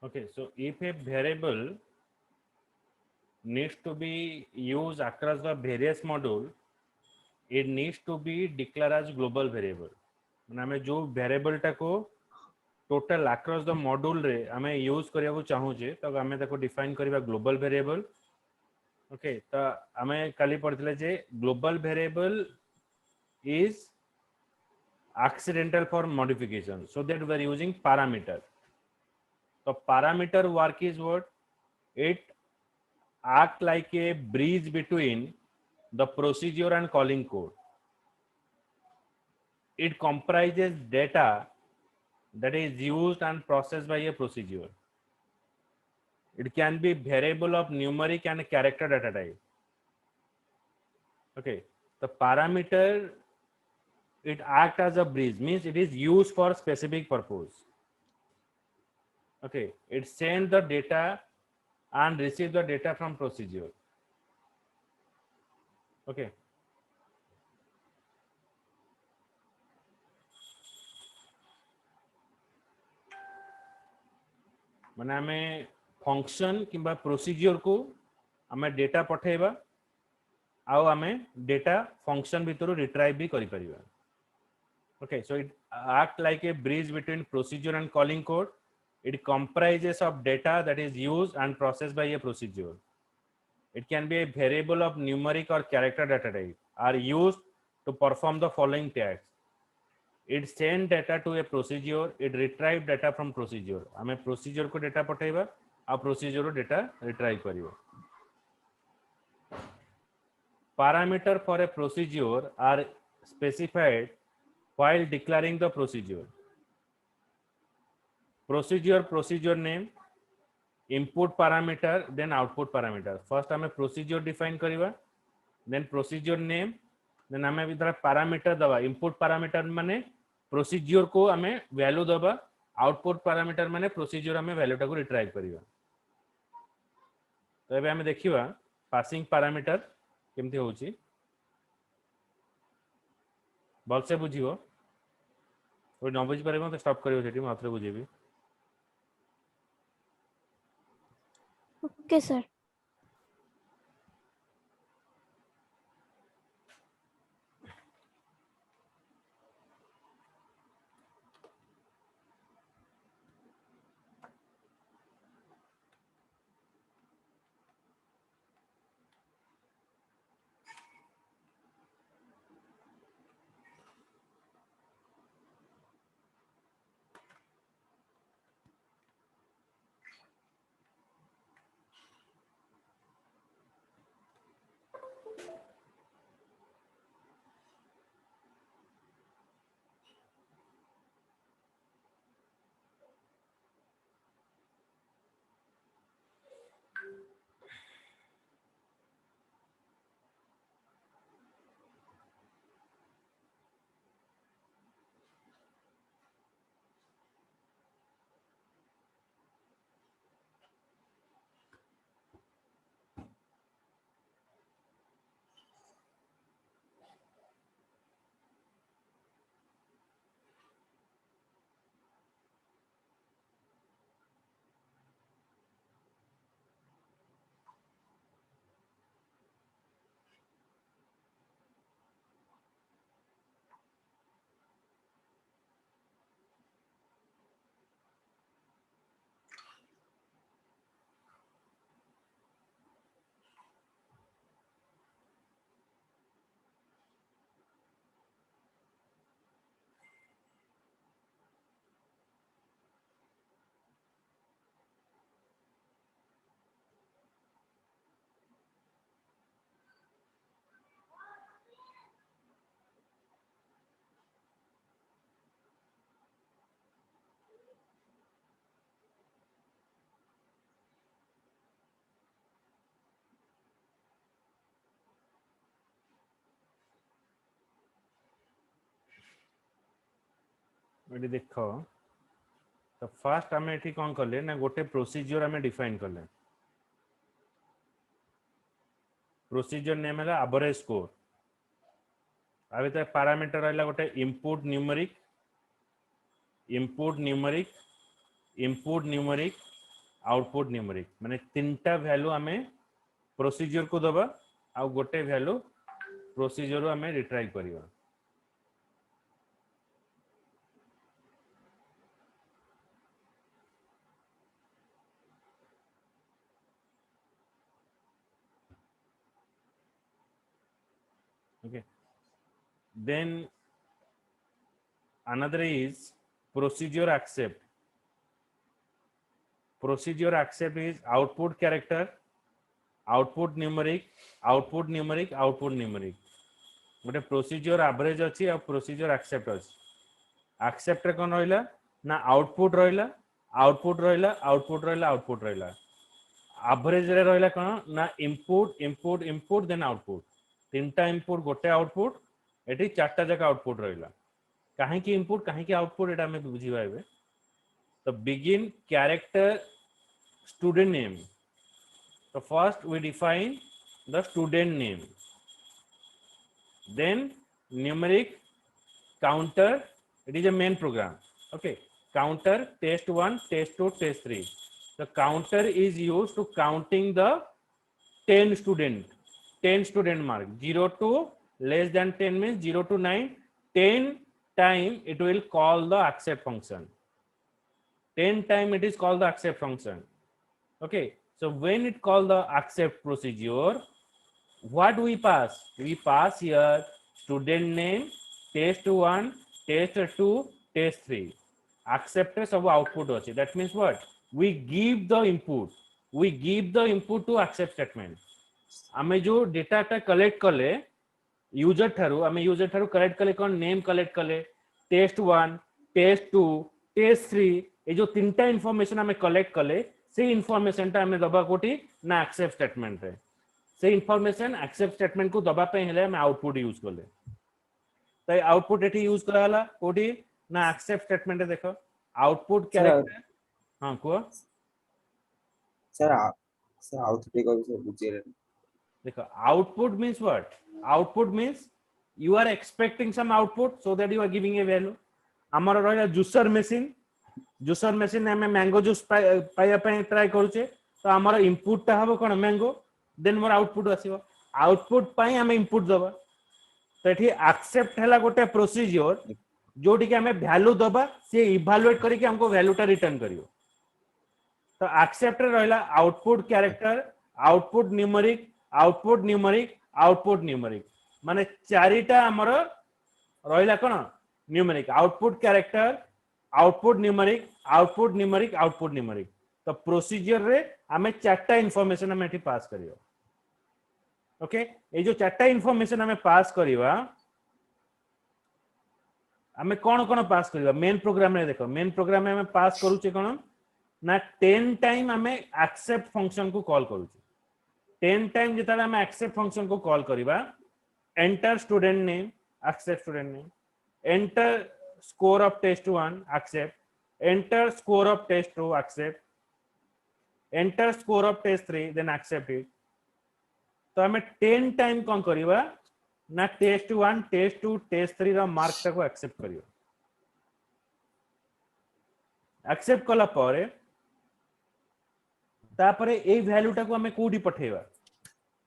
Okay, so if a variable needs to be used across the various module, it needs to be declared as global variable. माने हमें जो variable टा को total across the module रे हमें use करिया को चाहूँ जे तो हमें ताको define करिया global variable. Okay, तो हमें काली पढ़ते जे global variable is accidental for modification, so that we are using parameter. So parameter work is what? It act like a bridge between the procedure and calling code. It comprises data that is used and processed by a procedure. It can be variable of numeric and character data type. Okay, the parameter, it act as a bridge, means it is used for specific purpose. Okay, it sends the data and receive the data from procedure. Okay, माने हमें function किंबा procedure को हमें data पठेबा आउ हमें data function भितर retrieve भी करि परिबा. Okay, so it act like a bridge between procedure and calling code. It comprises of data that is used and processed by a procedure. It can be a variable of numeric or character data type are used to perform the following tasks. It send data to a procedure, it retrieve data from procedure. हमें procedure को data पठेबा आ procedure को data retrieve करियो. Parameter for a procedure are specified while declaring the procedure. Procedure name, input parameter, then output parameter. First हमें procedure define करिबा, then procedure name, then हमें इधर parameter दबा. Input parameter माने procedure को हमें value दबा, output parameter माने procedure हमें value टा को retrieve करिबा. तो ଏବେ ଆମେ ଦେଖିବା passing parameter केमती होची. भलसे बुझियो. कोई न बुझी पारे तो स्टॉप करियो सेठी, मात्र बुझेबी. Okay sir. एटी देखो तो फर्स्ट आम एटी कौन कले ना गोटे प्रोसीजर आम डिफाइन कले. प्रोसीजर नेम है एवरेज स्कोर. आ भीतर पैरामीटर रहा गोटे input numeric, input numeric, input numeric, output numeric माने तीनटा वैल्यू आमे प्रोसीजर को दबा आ गोटे वैल्यू प्रोसीजर आमे retrieve करिवा okay then another is procedure accept is output character output numeric गोटे प्रोसीजर एवरेज अच्छी आ प्रोसीजर एक्सेप्ट अच्छी एक्सेप्ट रे कौन रहिला ना आउटपुट रहिला एवरेज रे रहिला कौन ना इनपुट देन आउटपुट तीनटा इनपुट गोटे आउटपुट एटी चारटा जगह आउटपुट रहिला काहे की इनपुट काहे की आउटपुट एटा हमें बुझिबा एबे तो begin character student name so first we define the student name then numeric counter it is a main program okay counter test1 test2 test3 the counter is used to counting the 10 student mark 0 to less than 10 means 0 to 9 10 time it will call the accept function 10 time it is called the accept function okay so when it call the accept procedure what we pass here student name test1 test2 test3 accept सब output अच्छे that means what we give the input to accept statement आमे जो data टा collect कले user ठारू आमे user ठारू collect कले कौन नेम कलेक्ट कले test1 test2 test3 ये जो तीनटा इनफॉरमेशन आमे कलेक्ट कले से इनफॉरमेशन टा हमें दबा कोटी ना एक्सेप्ट स्टेटमेंट रे से इनफॉरमेशन एक्सेप्ट स्टेटमेंट को दबा पे हेले हम आउटपुट यूज करले तो आउटपुट एठी यूज कराला कोटी ना एक्सेप्ट स्टेटमेंट रे देखो आउटपुट कैरेक्टर हां को सर आउटपुट को भी बुझिए देखो output means what output means you are expecting some output so that you are giving a value हमर रहला जूसर मशीन हमें मैंगो जूस पाया पे ट्राई करूचे तो हमर इनपुट ता हबो कोन मैंगो देन मोर आउटपुट आसीबो आउटपुट पाई हमें इनपुट दबा तो एठी एक्सेप्ट हैला गोटे प्रोसीजर जोटी के हमें वैल्यू दबा से इवैल्यूएट करी के हमको वैल्यू ता रिटर्न करियो तो एक्सेप्ट रे रहला आउटपुट कैरेक्टर आउटपुट न्यूमेरिक माने चारिटा हमर रहला कोन numeric output character output numeric तो प्रोसीजर रे हमें चारटा इनफॉरमेशन हमें एठी पास करियो ओके ए जो चारटा इनफॉरमेशन हमें पास करिवा हमें कोन पास करिवा मेन प्रोग्राम रे देखो मेन प्रोग्राम में हमें पास करूचे कोन ना 10 टाइम हमें एक्सेप्ट फंक्शन को कॉल करूचे 10 टाइम जेता हमें एक्सेप्ट फंक्शन को कॉल करिवा enter student name accept student name enter score of test1 accept enter score of test2 accept enter score of test3 then accept it तो हमें 10 time कौन करिवा ना test1 test2 test3 रा mark टा को accept करियो एक्सेप्ट कला पारे तापरे ए वैल्यू टा को हमें कोडी पठेवा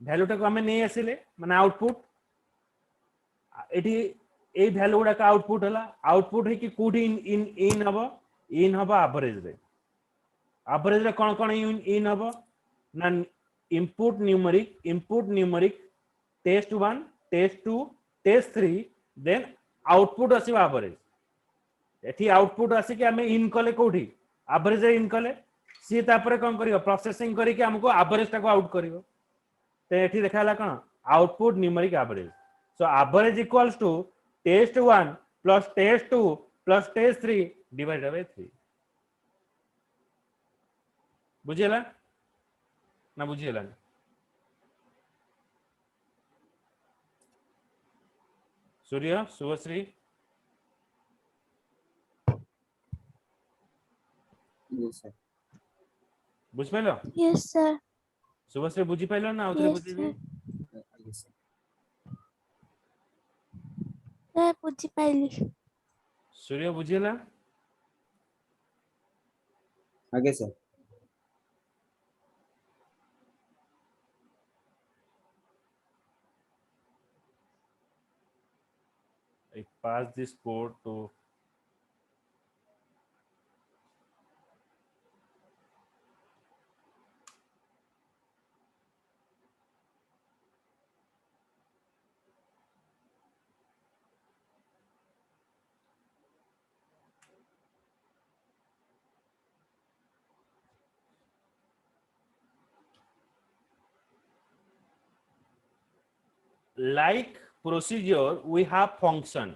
वैल्यू टा को हमें नहीं आसिले माने आउटपुट एठी ए वैल्यू गुडा का आउटपुट हला आउटपुट है कि कोडी इन हबो एवरेज रे कोन इन हबो ना input numeric test1 test2 test3 then output आसी एवरेज एठी आउटपुट आसी कि हमें इन कले कोठी एवरेज रे इन कले सी तापरे कोन करियो प्रोसेसिंग करी कि हमको एवरेज टा को आउट करियो तो एठी देखाला कोन output numeric average so average equals to test1 plus test2 plus test3 divided by 3 बुझियला ना बुझियला सूर्य शुभश्री यस सर बुझ पाइलो यस सर शुभश्री बुझी पाइलो ना उतरे Yes, बुझिबी यस सर मैं बुझी पाइली सूर्य बुझियला आगे sir I pass this code to like procedure. We have function.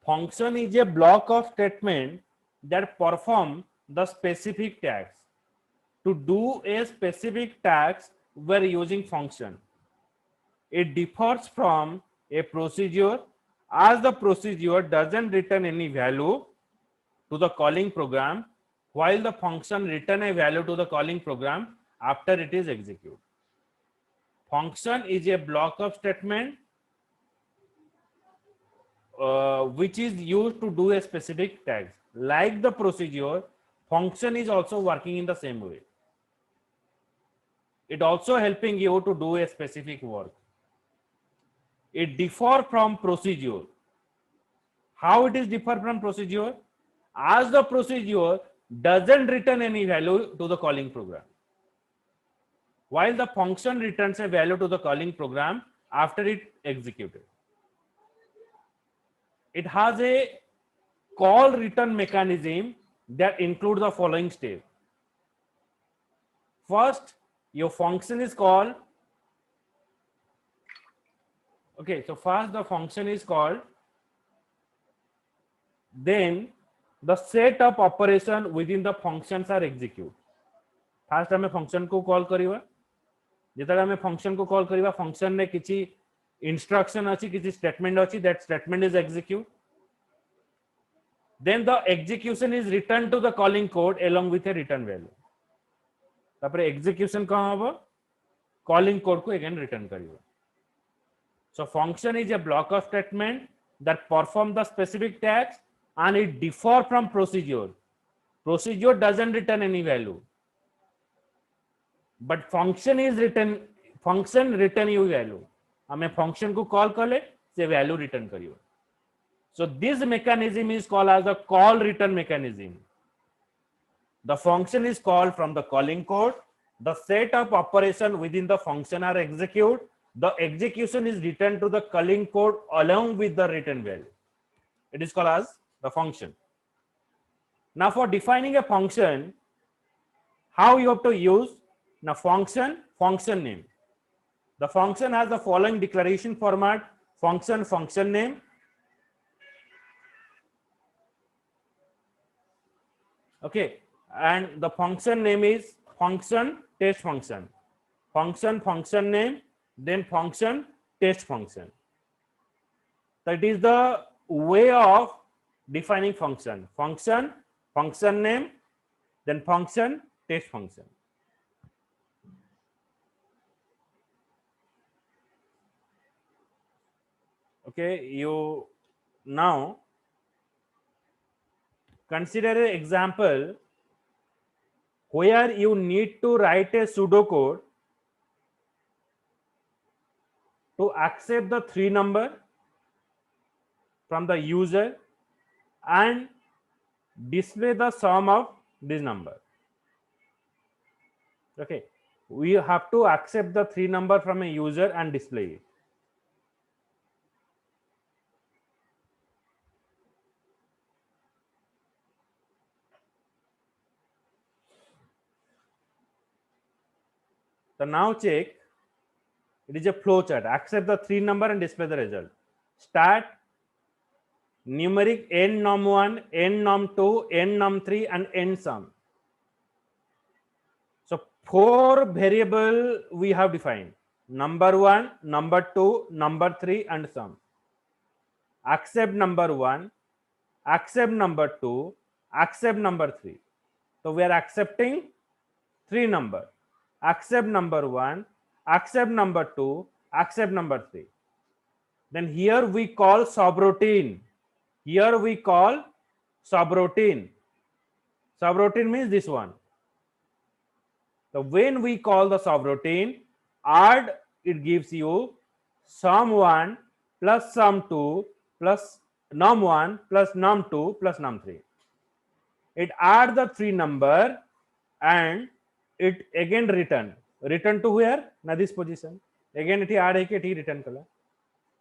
Function is a block of statement that perform the specific task. To do a specific task, we're using function. It differs from a procedure as the procedure doesn't return any value to the calling program, while the function return a value to the calling program after it is executed. Function is a block of statement which is used to do a specific task. Like the procedure, function is also working in the same way. It also helping you to do a specific work. It differ from procedure. How it is differ from procedure? As the procedure doesn't return any value to the calling program, while the function returns a value to the calling program after it executed. It has a call return mechanism that includes the following step. First, your function is called. Okay, so first the function is called. Then the set of operation within the functions are executed. First हमें function को call करिवा. जेतले हमें function को call करिवा, function ने किसी instruction अच्छी किसी statement अच्छी, that statement is execute. Then the execution is returned to the calling code along with a return value. तापरे execution कहाँ होगा? Calling code को again return करिवा. So function is a block of statement that perform the specific task and it differ from procedure. Procedure doesn't return any value, but function is return. Function return you value. हमें function को call कर ले, से value return करियो. So this mechanism is called as the call return mechanism. The function is called from the calling code. The set of operation within the function are executed. The execution is returned to the calling code along with the return value. It is called as the function. Now for defining a function, how you have to use now function name. The function has the following declaration format: function name, okay, and the function name is function test function, function name, then function test function. That is the way of defining function name, then function test function. Okay, you now consider an example where you need to write a pseudocode to accept the 3 number from the user and display the sum of this number. Okay, we have to accept the 3 number from a user and display it. So now check, it is a flow chart. Accept the 3 number and display the result. Start numeric n num1, n num2, n num3 and n sum. So 4 variable we have defined: number 1, number 2, number 3 and sum. Accept number 1, accept number 2, accept number 3. So we are accepting 3 number. Accept number 1, accept number 2, accept number 3. Then here we call subroutine. Here we call subroutine. Subroutine means this one. So when we call the subroutine, add, it gives you sum1 plus sum2 plus num1 plus num2 plus num3. It add the three number and it again return to where? Now this position. Again it add it return color.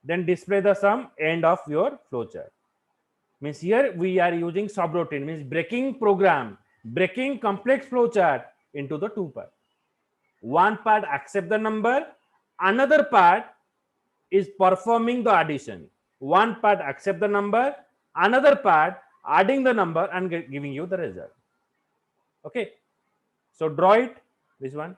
Then display the sum end of your flowchart. Means here we are using subroutine, means breaking program, breaking complex flowchart into the two parts. One part accept the number, another part is performing the addition. One part accept the number, another part adding the number and giving you the result. Okay, so draw it, this one.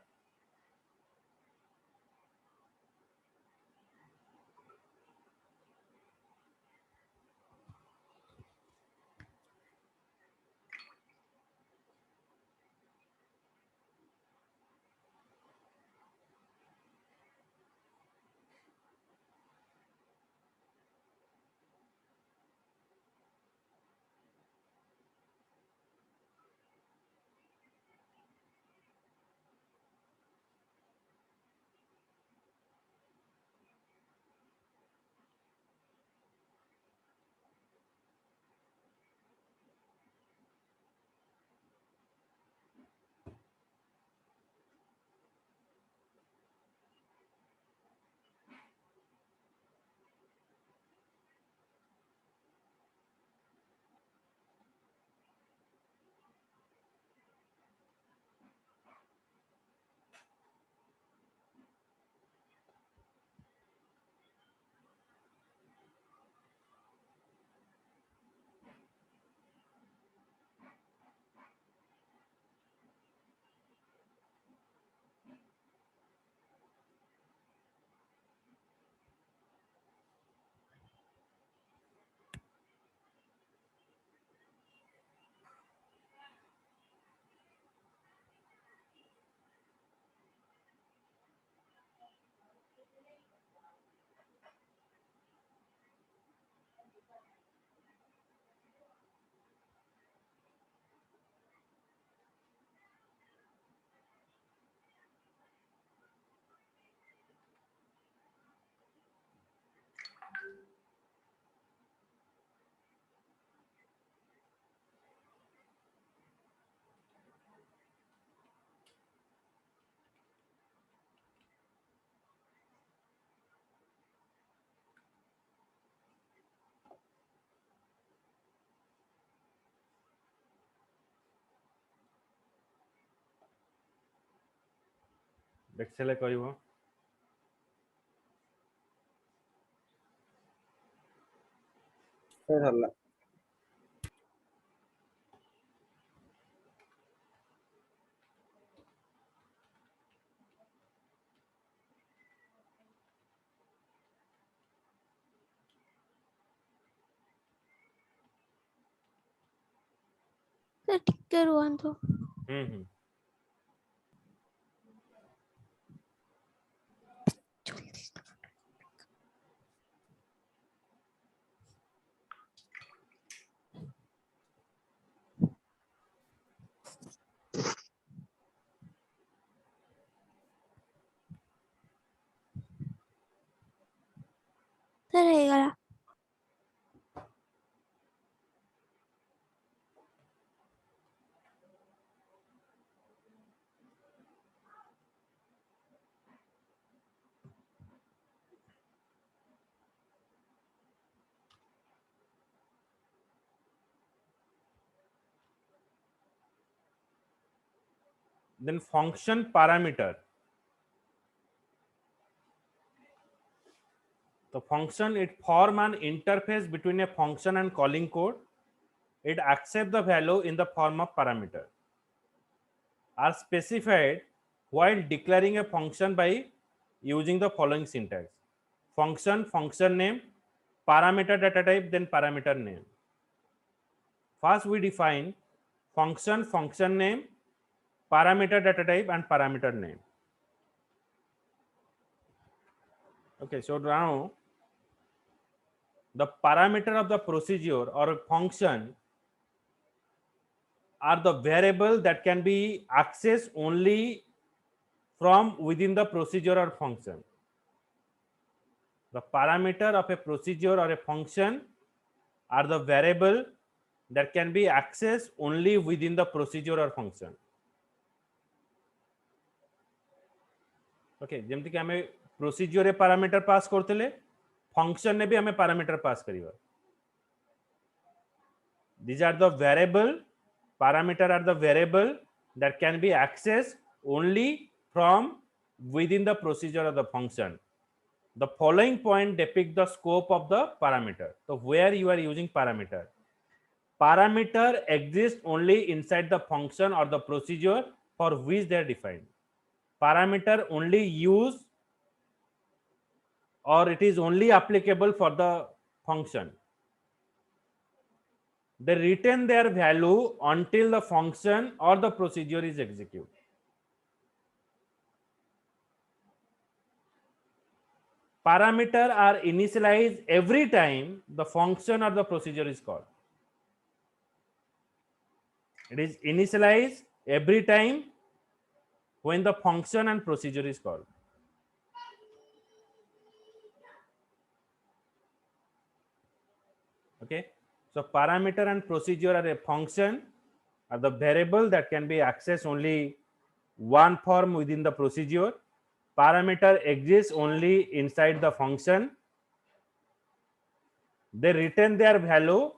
Excel କରିବ sir हल्ला sir ଟିକେ ରୁହନ୍ତୁ। Sir ହେଇଗଲା। then function parameter. The function, it form an interface between a function and calling code. It accepts the value in the form of parameter are specified while declaring a function by using the following syntax: function, function name, parameter data type, then parameter name. First we define function, function name, parameter data type and parameter name. Okay, so now the parameter of the procedure or function are the variable that can be accessed only from within the procedure or function. The parameter of a procedure or a function are the variable that can be accessed only within the procedure or function. Okay, जेमति कि हमें procedure रे parameter pass करतेले function ने भी हमें parameter pass करिवा. These are the variable, parameter are the variable that can be accessed only from within the procedure of the function. The following point depict the scope of the parameter. So where you are using parameter. Parameter exists only inside the function or the procedure for which they are defined. Parameter only use or it is only applicable for the function. They retain their value until the function or the procedure is executed. Parameter are initialized every time the function or the procedure is called. It is initialized every time when the function and procedure is called. Okay, so parameter and procedure are a function, are the variable that can be accessed only one form within the procedure. Parameter exists only inside the function. They retain their value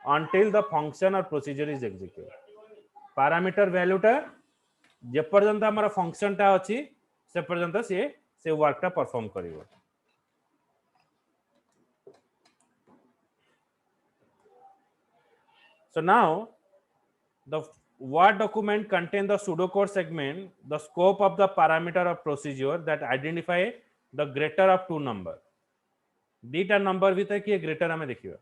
until the function or procedure is executed. Parameter value टा जे पर्यंत हमारा function टा अछि से पर्यंत से work टा perform करिवो. So now the Word document contain the pseudocode segment, the scope of the parameter of procedure that identify the greater of two number. दीटा नंबर भितर किए ग्रेटर हमें देखिए.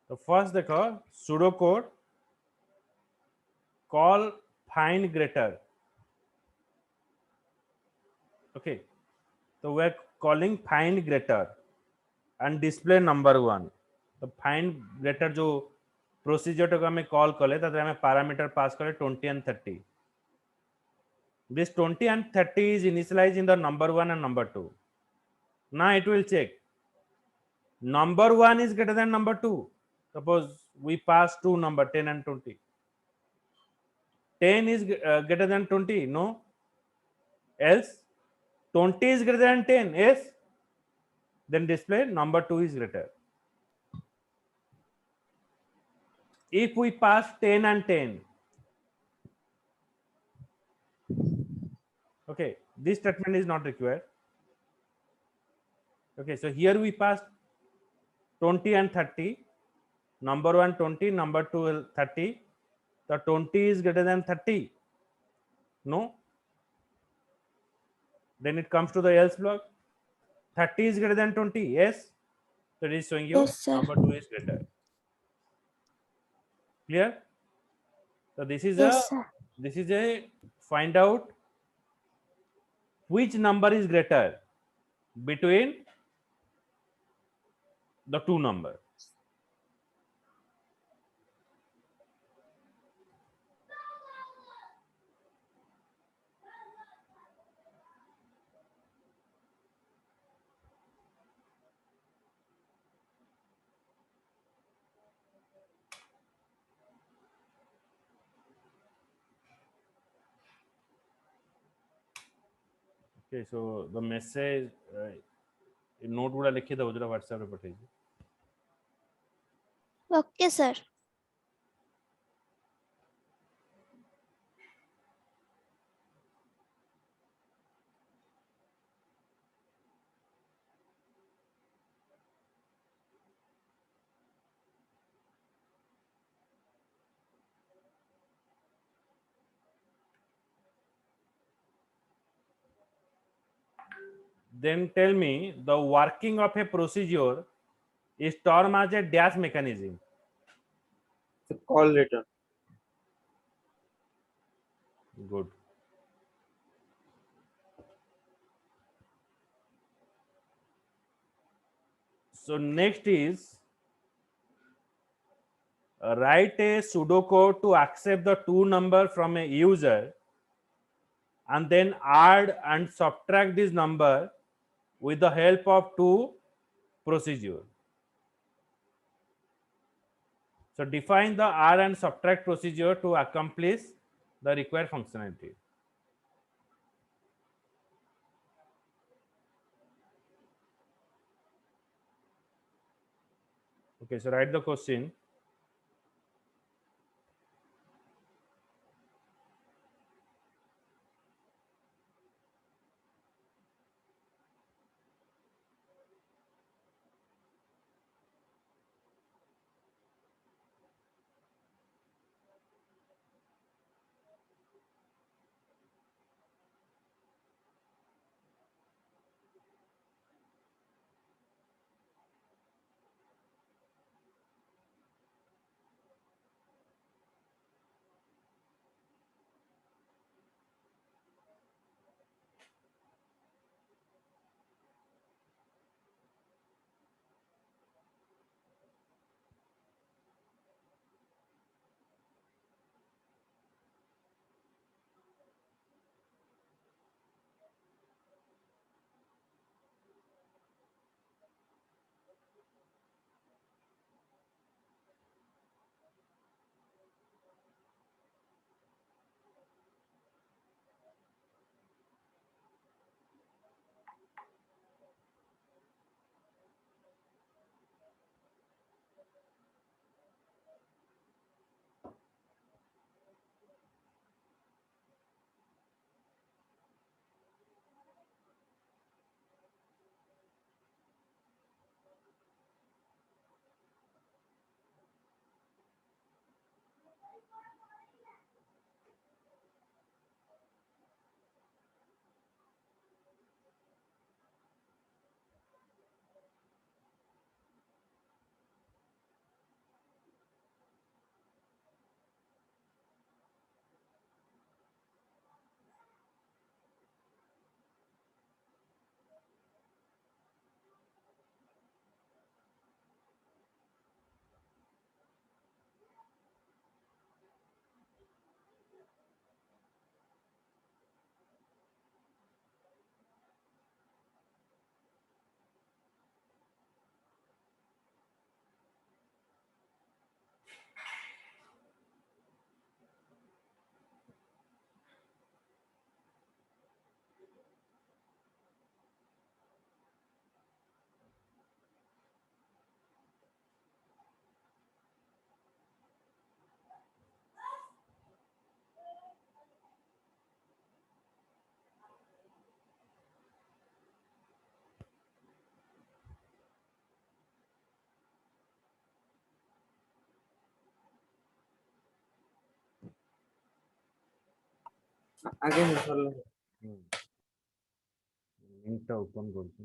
तो फर्स्ट देखो pseudocode call find greater. Okay, so we are calling find greater and display number one. तो find greater जो procedure को हमें कॉल कले ताते हमें पैरामीटर पास करे 20 and 30. This 20 and 30 is initialized in the number 1 and number 2. Now it will check number 1 is greater than number 2. Suppose we pass two number 10 and 20. 10 is greater than 20, no? Else 20 is greater than 10, yes? Then display number 2 is greater. If we pass 10 and 10, okay, this statement is not required. Okay, so here we pass 20 and 30, number 1 20, number 2 30. The 20 is greater than 30, no? Then it comes to the else block. 30 is greater than 20, yes? So it is showing you Yes, sir. number 2 is greater. Clear? So this is Yes, sir. a find out which number is greater between the two number. Okay, so the message note गुड़ा लिखी था उधर WhatsApp पे पठाइए. Okay sir. Then tell me the working of a procedure is termed as a dash mechanism. The call return. Good. So next is write a pseudocode to accept the two number from a user and then add and subtract this number with the help of two procedure. So define the add and subtract procedure to accomplish the required functionality. Okay, so write the question. আগে সরলো। লিঙ্কটা open করছি।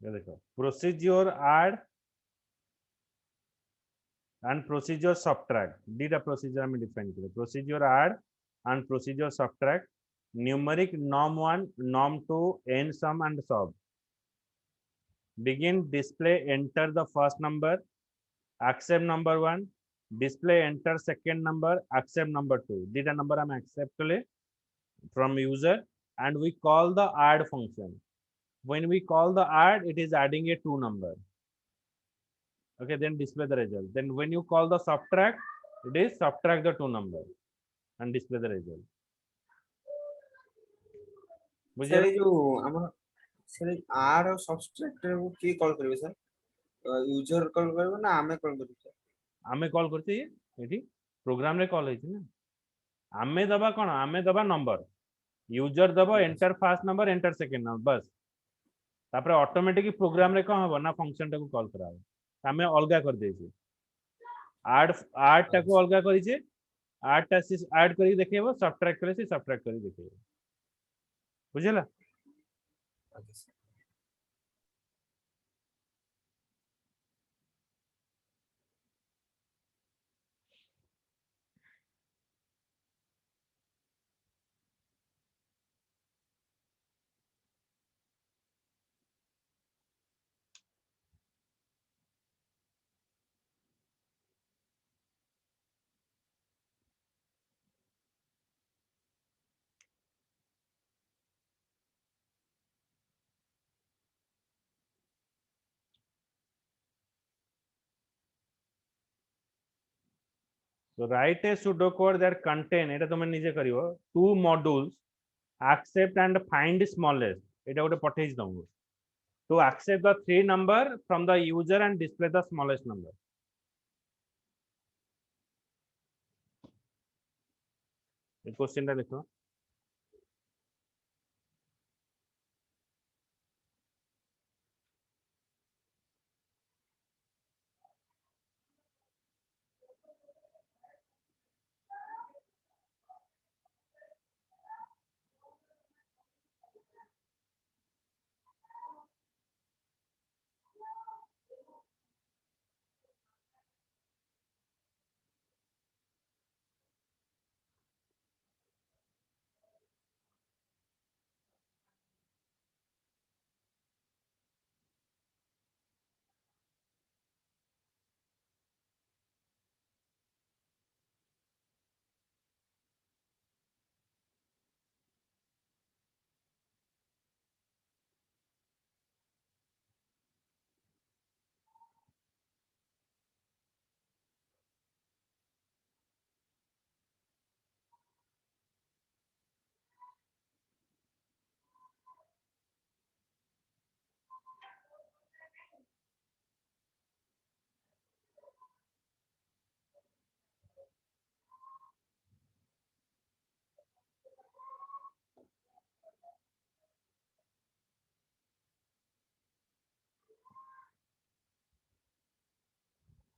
ये देखो procedure add and procedure subtract did a procedure I define kare procedure add and procedure subtract numeric norm1 norm2 n sum and sub begin display enter the first number accept number 1 display enter second number accept number 2 did a number I'm accept from user and we call the add function when we call the add it is adding a 2 number. Okay, then display the result. Then when you call the subtract, it is subtract the 2 number and display the result. Sir ये जो ଆମର sir are और subtract को की call करबे sir user call करबे ना आमे कॉल करबे सर आमे कॉल करते एठी प्रोग्राम रे कॉल होइछि ना आमे दबा कोन आमे दबा नंबर यूजर दबा enter first number enter second number बस तापर ऑटोमेटिक प्रोग्राम रे कोन हो ना फंक्शन टाको कॉल करा आमे अलगा कर देछि ऐड टाको अलगा करि छै ऐड टा से ऐड करी देखेबो सब्ट्रैक्ट करे से सब्ट्रैक्ट करी देखेबो बुझला So write a pseudocode that contain eta तुम निजे करिवो two modules accept and find smallest eta गोटे पठेज दमु to accept the 3 number from the user and display the smallest number ये क्वेश्चन टा देखो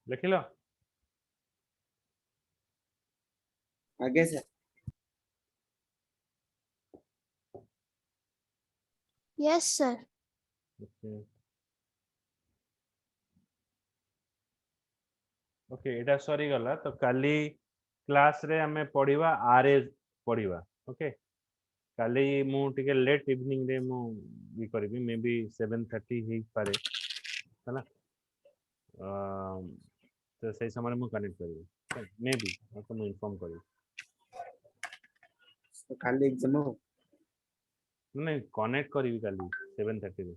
लिखिलो आगे सर Yes, sir. ओके एटा सरी गला तो काली क्लास रे हमें पढ़िबा आरए पढ़िबा ओके काली मु टिके लेट इवनिंग रे मु भी करबी मे बी 7:30 ही पारे हला तो सही समय मु कनेक्ट करबी मे बी तो मु इन्फॉर्म करबी तो खाली एग्जाम हो नहीं कनेक्ट करबी काली 7:30 रे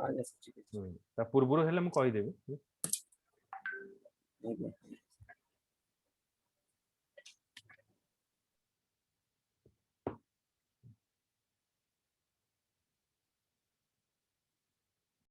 आगे सर ठीक है ता पूर्वरु हेले मु कहि देबी आगे